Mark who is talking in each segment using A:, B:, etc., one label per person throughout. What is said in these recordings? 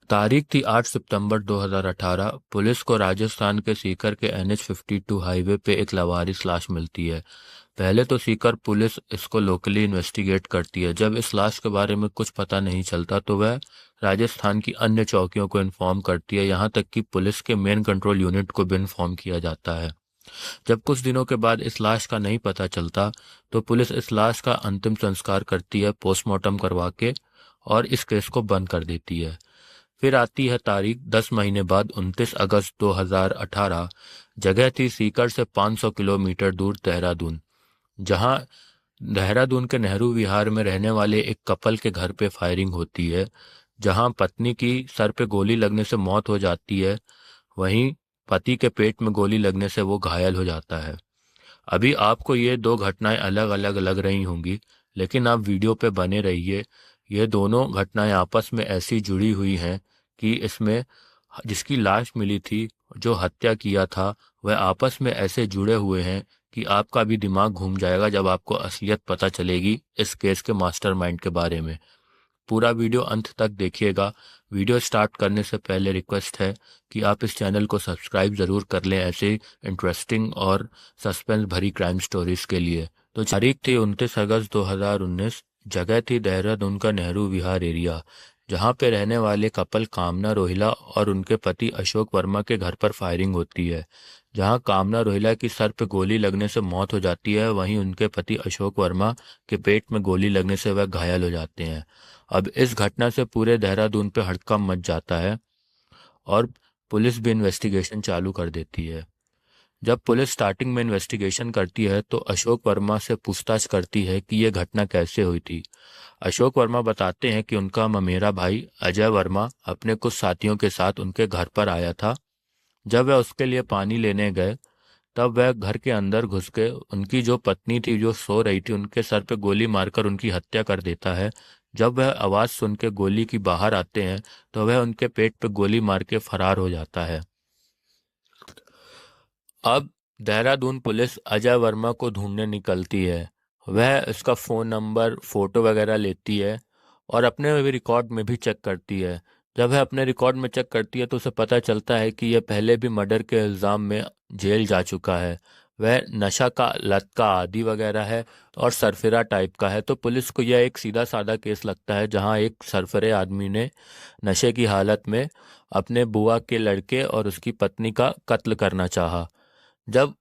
A: तारीख थी 8 सितंबर 2018। पुलिस को राजस्थान के सीकर के NH-52 हाईवे पे एक लावारिस लाश मिलती है। पहले तो सीकर पुलिस इसको लोकली इन्वेस्टिगेट करती है। जब इस लाश के बारे में कुछ पता नहीं चलता तो वह राजस्थान की अन्य चौकियों को इन्फॉर्म करती है, यहाँ तक कि पुलिस के मेन कंट्रोल यूनिट को भी इन्फॉर्म किया जाता है। जब कुछ दिनों के बाद इस लाश का नहीं पता चलता तो पुलिस इस लाश का अंतिम संस्कार करती है पोस्टमार्टम करवा के, और इस केस को बंद कर देती है। फिर आती है तारीख 10 महीने बाद 29 अगस्त 2018। जगह थी सीकर से 500 किलोमीटर दूर देहरादून, जहां देहरादून के नेहरू विहार में रहने वाले एक कपल के घर पे फायरिंग होती है, जहां पत्नी की सर पे गोली लगने से मौत हो जाती है, वहीं पति के पेट में गोली लगने से वो घायल हो जाता है। अभी आपको ये दो घटनाएं अलग अलग लग रही होंगी, लेकिन आप वीडियो पे बने रहिए। ये दोनों घटनाएं आपस में ऐसी जुड़ी हुई हैं कि इसमें जिसकी लाश मिली थी, जो हत्या किया था, वह आपस में ऐसे जुड़े हुए हैं कि आपका भी दिमाग घूम जाएगा जब आपको असलियत पता चलेगी इस केस के मास्टरमाइंड के बारे में। पूरा वीडियो अंत तक देखिएगा। वीडियो स्टार्ट करने से पहले रिक्वेस्ट है कि आप इस चैनल को सब्सक्राइब ज़रूर कर लें ऐसे इंटरेस्टिंग और सस्पेंस भरी क्राइम स्टोरीज के लिए। तो तारीख थी 29 अगस्त 2019। जगह थी देहरादून का नेहरू विहार एरिया, जहां पे रहने वाले कपल कामना रोहिला और उनके पति अशोक वर्मा के घर पर फायरिंग होती है। जहां कामना रोहिला की सर पे गोली लगने से मौत हो जाती है, वहीं उनके पति अशोक वर्मा के पेट में गोली लगने से वह घायल हो जाते हैं। अब इस घटना से पूरे देहरादून पे हड़कंप मच जाता है और पुलिस भी इन्वेस्टिगेशन चालू कर देती है। जब पुलिस स्टार्टिंग में इन्वेस्टिगेशन करती है तो अशोक वर्मा से पूछताछ करती है कि यह घटना कैसे हुई थी। अशोक वर्मा बताते हैं कि उनका ममेरा भाई अजय वर्मा अपने कुछ साथियों के साथ उनके घर पर आया था। जब वह उसके लिए पानी लेने गए तब वह घर के अंदर घुस के उनकी जो पत्नी थी जो सो रही थी, उनके सर पे गोली मारकर उनकी हत्या कर देता है। जब वह आवाज सुन के गोली की बाहर आते हैं तो वह उनके पेट पे गोली मार के फरार हो जाता है। अब देहरादून पुलिस अजय वर्मा को ढूंढने निकलती है। वह इसका फ़ोन नंबर, फ़ोटो वगैरह लेती है और अपने भी रिकॉर्ड में भी चेक करती है। जब वह अपने रिकॉर्ड में चेक करती है तो उसे पता चलता है कि यह पहले भी मर्डर के इल्ज़ाम में जेल जा चुका है। वह नशा का लत का आदी वगैरह है और सरफिरा टाइप का है। तो पुलिस को यह एक सीधा साधा केस लगता है, जहां एक सरफिरे आदमी ने नशे की हालत में अपने बुआ के लड़के और उसकी पत्नी का कत्ल करना चाहा। जब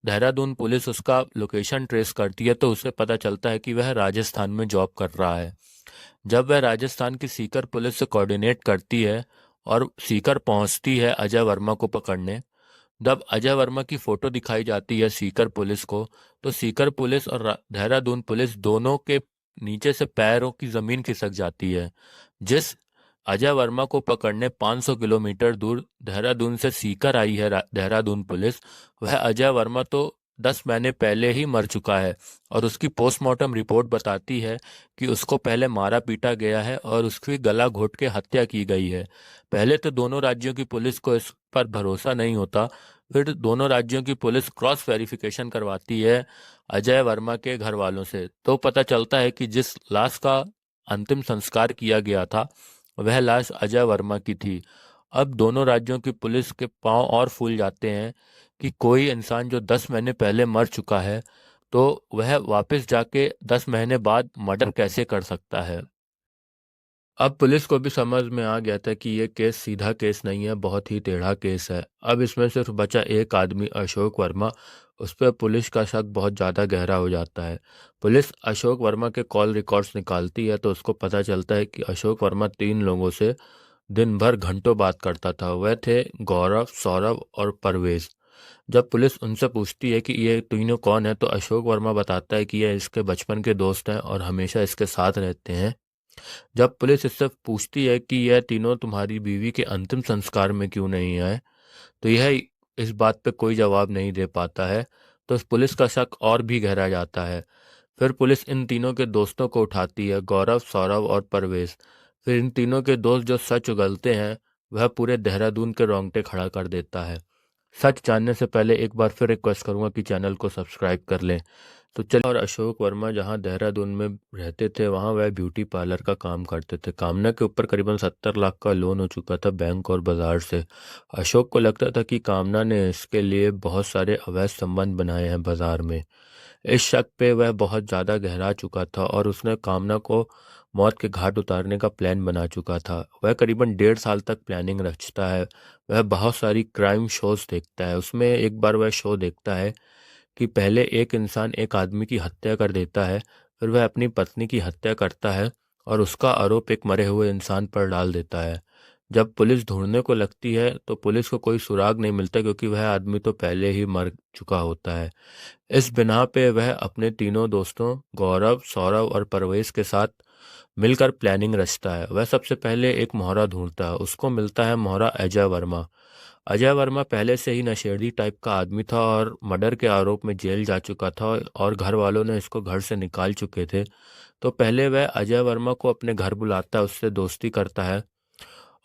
A: देहरादून पुलिस उसका लोकेशन ट्रेस करती है तो उसे पता चलता है कि वह राजस्थान में जॉब कर रहा है। जब वह राजस्थान की सीकर पुलिस से कोऑर्डिनेट करती है और सीकर पहुंचती है अजय वर्मा को पकड़ने, जब अजय वर्मा की फोटो दिखाई जाती है सीकर पुलिस को, तो सीकर पुलिस और देहरादून पुलिस दोनों के नीचे से पैरों की जमीन खिसक जाती है। जिस अजय वर्मा को पकड़ने 500 किलोमीटर दूर देहरादून से सीकर आई है देहरादून पुलिस, वह अजय वर्मा तो 10 महीने पहले ही मर चुका है और उसकी पोस्टमार्टम रिपोर्ट बताती है कि उसको पहले मारा पीटा गया है और उसकी गला घोट के हत्या की गई है। पहले तो दोनों राज्यों की पुलिस को इस पर भरोसा नहीं होता। फिर दोनों राज्यों की पुलिस क्रॉस वेरिफिकेशन करवाती है अजय वर्मा के घर वालों से, तो पता चलता है कि जिस लाश का अंतिम संस्कार किया गया था वह लाश अजय वर्मा की थी। अब दोनों राज्यों की पुलिस के पांव और फूल जाते हैं कि कोई इंसान जो 10 महीने पहले मर चुका है तो वह वापस जाके 10 महीने बाद मर्डर कैसे कर सकता है। अब पुलिस को भी समझ में आ गया था कि ये केस सीधा केस नहीं है, बहुत ही टेढ़ा केस है। अब इसमें सिर्फ बचा एक आदमी, अशोक वर्मा। उस पर पुलिस का शक बहुत ज़्यादा गहरा हो जाता है। पुलिस अशोक वर्मा के कॉल रिकॉर्ड्स निकालती है तो उसको पता चलता है कि अशोक वर्मा 3 लोगों से दिन भर घंटों बात करता था। वह थे गौरव, सौरभ और परवेज। जब पुलिस उनसे पूछती है कि ये तीनों कौन है तो अशोक वर्मा बताता है कि ये इसके बचपन के दोस्त हैं और हमेशा इसके साथ रहते हैं। जब पुलिस इससे पूछती है कि यह तीनों तुम्हारी बीवी के अंतिम संस्कार में क्यों नहीं आए, तो यह इस बात पे कोई जवाब नहीं दे पाता है। तो पुलिस का शक और भी गहरा जाता है। फिर पुलिस इन तीनों के दोस्तों को उठाती है, गौरव, सौरभ और परवेज। फिर इन तीनों के दोस्त जो सच उगलते हैं वह पूरे देहरादून के रोंगटे खड़ा कर देता है। सच जानने से पहले एक बार फिर रिक्वेस्ट करूंगा कि चैनल को सब्सक्राइब कर लें। तो चलिए, और अशोक वर्मा जहाँ देहरादून में रहते थे वहाँ वह ब्यूटी पार्लर का काम करते थे। कामना के ऊपर करीबन 70 लाख का लोन हो चुका था बैंक और बाजार से। अशोक को लगता था कि कामना ने इसके लिए बहुत सारे अवैध संबंध बनाए हैं बाजार में। इस शक पे वह बहुत ज़्यादा गहरा चुका था और उसने कामना को मौत के घाट उतारने का प्लान बना चुका था। वह करीबन 1.5 साल तक प्लानिंग रचता है। वह बहुत सारी क्राइम शोज देखता है। उसमें एक बार वह शो देखता है कि पहले एक इंसान एक आदमी की हत्या कर देता है, फिर वह अपनी पत्नी की हत्या करता है और उसका आरोप एक मरे हुए इंसान पर डाल देता है। जब पुलिस ढूंढने को लगती है तो पुलिस को कोई सुराग नहीं मिलता, क्योंकि वह आदमी तो पहले ही मर चुका होता है। इस बिना पे वह अपने तीनों दोस्तों गौरव, सौरभ और परवेश के साथ मिलकर प्लानिंग रचता है। वह सबसे पहले एक मोहरा ढूंढता है। उसको मिलता है मोहरा अजय वर्मा। अजय वर्मा पहले से ही नशेड़ी टाइप का आदमी था और मर्डर के आरोप में जेल जा चुका था और घर वालों ने इसको घर से निकाल चुके थे। तो पहले वह अजय वर्मा को अपने घर बुलाता है, उससे दोस्ती करता है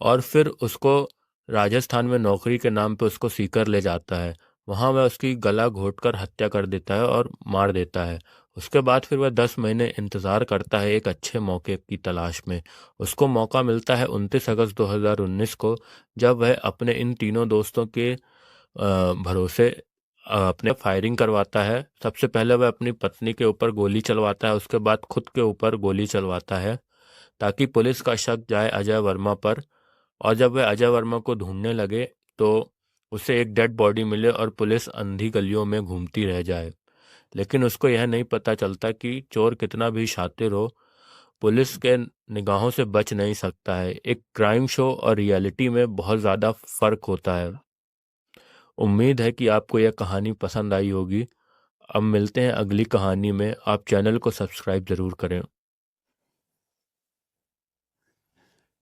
A: और फिर उसको राजस्थान में नौकरी के नाम पे उसको सीकर ले जाता है। वहाँ वह उसकी गला घोंटकर हत्या कर देता है और मार देता है। उसके बाद फिर वह 10 महीने इंतज़ार करता है एक अच्छे मौके की तलाश में। उसको मौका मिलता है 29 अगस्त 2019 को, जब वह अपने इन तीनों दोस्तों के भरोसे अपने फायरिंग करवाता है। सबसे पहले वह अपनी पत्नी के ऊपर गोली चलवाता है, उसके बाद खुद के ऊपर गोली चलवाता है ताकि पुलिस का शक जाए अजय वर्मा पर। और जब वह अजय वर्मा को ढूंढने लगे तो उसे एक डेड बॉडी मिले और पुलिस अंधी गलियों में घूमती रह जाए। लेकिन उसको यह नहीं पता चलता कि चोर कितना भी शातिर हो, पुलिस के निगाहों से बच नहीं सकता है। एक क्राइम शो और रियलिटी में बहुत ज़्यादा फर्क होता है। उम्मीद है कि आपको यह कहानी पसंद आई होगी। अब मिलते हैं अगली कहानी में। आप चैनल को सब्सक्राइब ज़रूर करें।